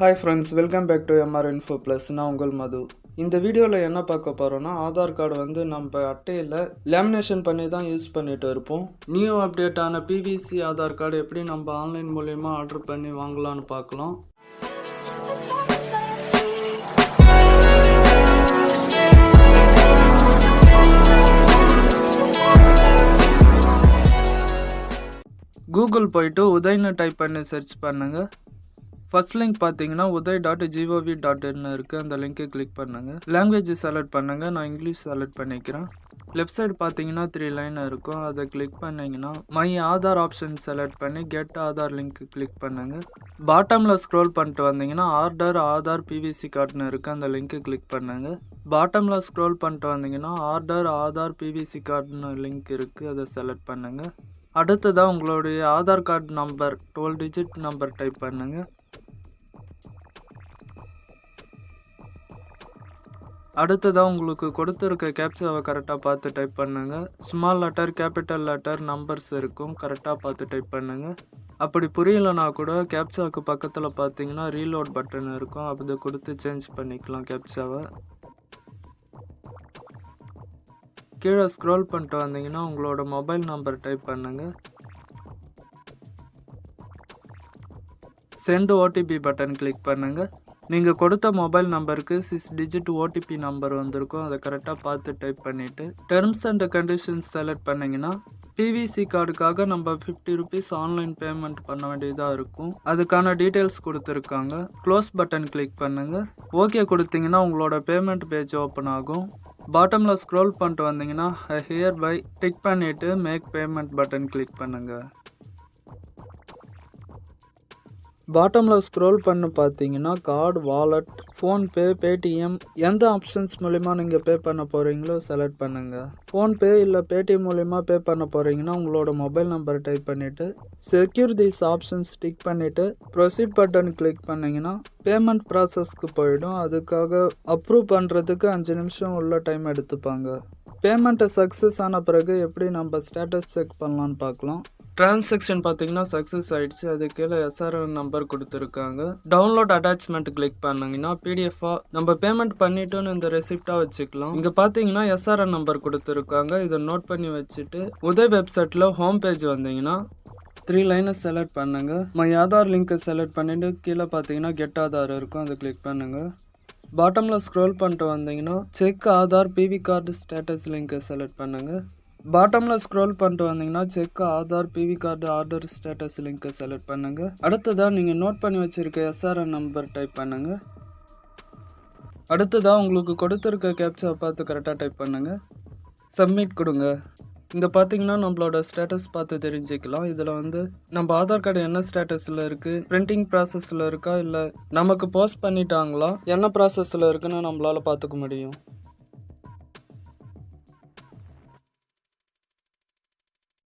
Hi friends, welcome back to MR info plus. நான் உங்கள் மது. இந்த வீடியோவில் என்ன பார்க்க போகிறோன்னா, ஆதார் கார்டு வந்து நம்ம அட்டையில் லேமினேஷன் பண்ணி தான் யூஸ் பண்ணிட்டு இருப்போம். நியூ அப்டேட்டான பிவிசி ஆதார் கார்டு எப்படி நம்ம ஆன்லைன் மூலயமா ஆர்டர் பண்ணி வாங்கலான்னு பார்க்கலாம். கூகுள் போயிட்டு உதய்னு டைப் பண்ணி சர்ச் பண்ணுங்க. ஃபர்ஸ்ட் லிங்க் பார்த்தீங்கன்னா uday.gov.in இருக்குது. அந்த லிங்க்கை கிளிக் பண்ணுங்கள். லாங்குவேஜ் செலக்ட் பண்ணுங்கள். நான் இங்கிலீஷ் செலக்ட் பண்ணிக்கிறேன். லெஃப்ட் சைடு பார்த்தீங்கன்னா 3 லைன் இருக்கும். அதை கிளிக் பண்ணிங்கன்னா மை ஆதார் ஆப்ஷன் செலக்ட் பண்ணி கெட் ஆதார் லிங்க் கிளிக் பண்ணுங்கள். பாட்டமில் ஸ்க்ரோல் பண்ணிட்டு வந்தீங்கன்னா ஆதார் பிவிசி கார்டுன்னு இருக்குது. அந்த லிங்க்கை கிளிக் பண்ணுங்கள். பாட்டமில் ஸ்க்ரோல் பண்ணிட்டு வந்தீங்கன்னா ஆதார் பிவிசி கார்டுன்னு லிங்க் இருக்குது. அதை செலக்ட் பண்ணுங்கள். அடுத்ததாக உங்களுடைய Aadhaar card number 12 digit number type பண்ணுங்கள். அடுத்ததாக உங்களுக்கு கொடுத்துருக்க கேப்சாவை கரெக்டாக பார்த்து டைப் பண்ணுங்கள். Small letter, capital letter, numbers இருக்கும். கரெக்டாக பார்த்து டைப் பண்ணுங்கள். அப்படி புரியலைனா கூட கேப்சாவுக்கு பக்கத்தில் பார்த்தீங்கன்னா ரீலோட் பட்டன் இருக்கும். அதை கொடுத்து சேஞ்ச் பண்ணிக்கலாம் கேப்சாவை. கீழே ஸ்க்ரோல் பண்ணிட்டு வந்தீங்கன்னா உங்களோட மொபைல் நம்பர் டைப் பண்ணுங்கள். சென்ட் ஓடிபி பட்டன் கிளிக் பண்ணுங்கள். நீங்கள் கொடுத்த மொபைல் நம்பருக்கு 6 டிஜிட் ஓடிபி நம்பர் வந்திருக்கும். அதை கரெக்டாக பார்த்து டைப் பண்ணிவிட்டு டெர்ம்ஸ் அண்ட் கண்டிஷன்ஸ் செலக்ட் பண்ணிங்கன்னா பிவிசி கார்டுக்காக நம்ம 50 ருபீஸ் ஆன்லைன் பேமெண்ட் பண்ண வேண்டியதாக இருக்கும். அதுக்கான டீட்டெயில்ஸ் கொடுத்துருக்காங்க. க்ளோஸ் பட்டன் கிளிக் பண்ணுங்கள். ஓகே கொடுத்தீங்கன்னா உங்களோட பேமெண்ட் பேஜ் ஓப்பன் ஆகும். பாட்டமில் ஸ்க்ரோல் பண்ணிட்டு வந்தீங்கன்னா ஹியர் பை டிக் பண்ணிவிட்டு மேக் பேமெண்ட் பட்டன் கிளிக் பண்ணுங்கள். பாட்டமில் ஸ்க்ரோல் பண்ணி பார்த்தீங்கன்னா கார்டு, வாலெட், ஃபோன்பே, பேடிஎம் எந்த ஆப்ஷன்ஸ் மூலிமா நீங்கள் பே பண்ண போகிறீங்களோ செலக்ட் பண்ணுங்கள். ஃபோன்பே இல்லை பேடிஎம் மூலிமா பே பண்ண போகிறீங்கன்னா உங்களோட மொபைல் நம்பர் டைப் பண்ணிவிட்டு செக்யூர் தீஸ் ஆப்ஷன்ஸ் டிக் பண்ணிவிட்டு ப்ரொசீட் பட்டன் கிளிக் பண்ணிங்கன்னா பேமெண்ட் ப்ராசஸ்க்கு போயிடும். அதுக்காக அப்ரூவ் பண்ணுறதுக்கு 5 நிமிஷம் உள்ள டைம் எடுத்துப்பாங்க. பேமெண்ட்டை சக்ஸஸ் ஆன பிறகு எப்படி நம்ம ஸ்டேட்டஸ் செக் பண்ணலான்னு பார்க்கலாம். டிரான்சாக்ஷன் பார்த்தீங்கன்னா சக்ஸஸ் ஆகிடுச்சு. அது கீழே எஸ்ஆர்என் நம்பர் கொடுத்துருக்காங்க. டவுன்லோட் அட்டாச்மெண்ட் கிளிக் பண்ணிங்கன்னா பிடிஎஃபாக நம்ம பேமெண்ட் பண்ணிட்டோன்னு இந்த ரெசிப்டாக வச்சுக்கலாம். இங்கே பார்த்தீங்கன்னா எஸ்ஆர்என் நம்பர் கொடுத்துருக்காங்க. இதை நோட் பண்ணி வச்சுட்டு உதய் வெப்சைட்டில் ஹோம் பேஜ் வந்தீங்கன்னா 3 லைனை செலக்ட் பண்ணுங்கள். மை ஆதார் லிங்க்கை செலக்ட் பண்ணிவிட்டு கீழே பார்த்தீங்கன்னா கெட் ஆதார் இருக்கும். அதை கிளிக் பண்ணுங்கள். பாட்டமில் ஸ்க்ரோல் பண்ணிட்டு வந்தீங்கன்னா check Aadhaar PV card status லிங்க்கை செலக்ட் பண்ணுங்கள். பாட்டமில் ஸ்க்ரோல் பண்ணிட்டு வந்தீங்கன்னா check Aadhaar PV card order status லிங்க்கை செலக்ட் பண்ணுங்கள். அடுத்ததாக நீங்கள் நோட் பண்ணி வச்சுருக்க எஸ்ஆர்என் நம்பர் டைப் பண்ணுங்கள். அடுத்ததாக உங்களுக்கு கொடுத்துருக்க கேப்சாவை பார்த்து கரெக்டாக டைப் பண்ணுங்கள். சப்மிட் கொடுங்க. இங்கே பார்த்தீங்கன்னா நம்மளோட ஸ்டேட்டஸ் பார்த்து தெரிஞ்சுக்கலாம். இதில் வந்து நம்ம ஆதார் கார்டு என்ன ஸ்டேட்டஸில் இருக்குது, பிரிண்டிங் ப்ராசஸில் இருக்கா இல்லை நமக்கு போஸ்ட் பண்ணிட்டாங்களா, என்ன ப்ராசஸில் இருக்குன்னு நம்மளால் பார்த்துக்க முடியும்.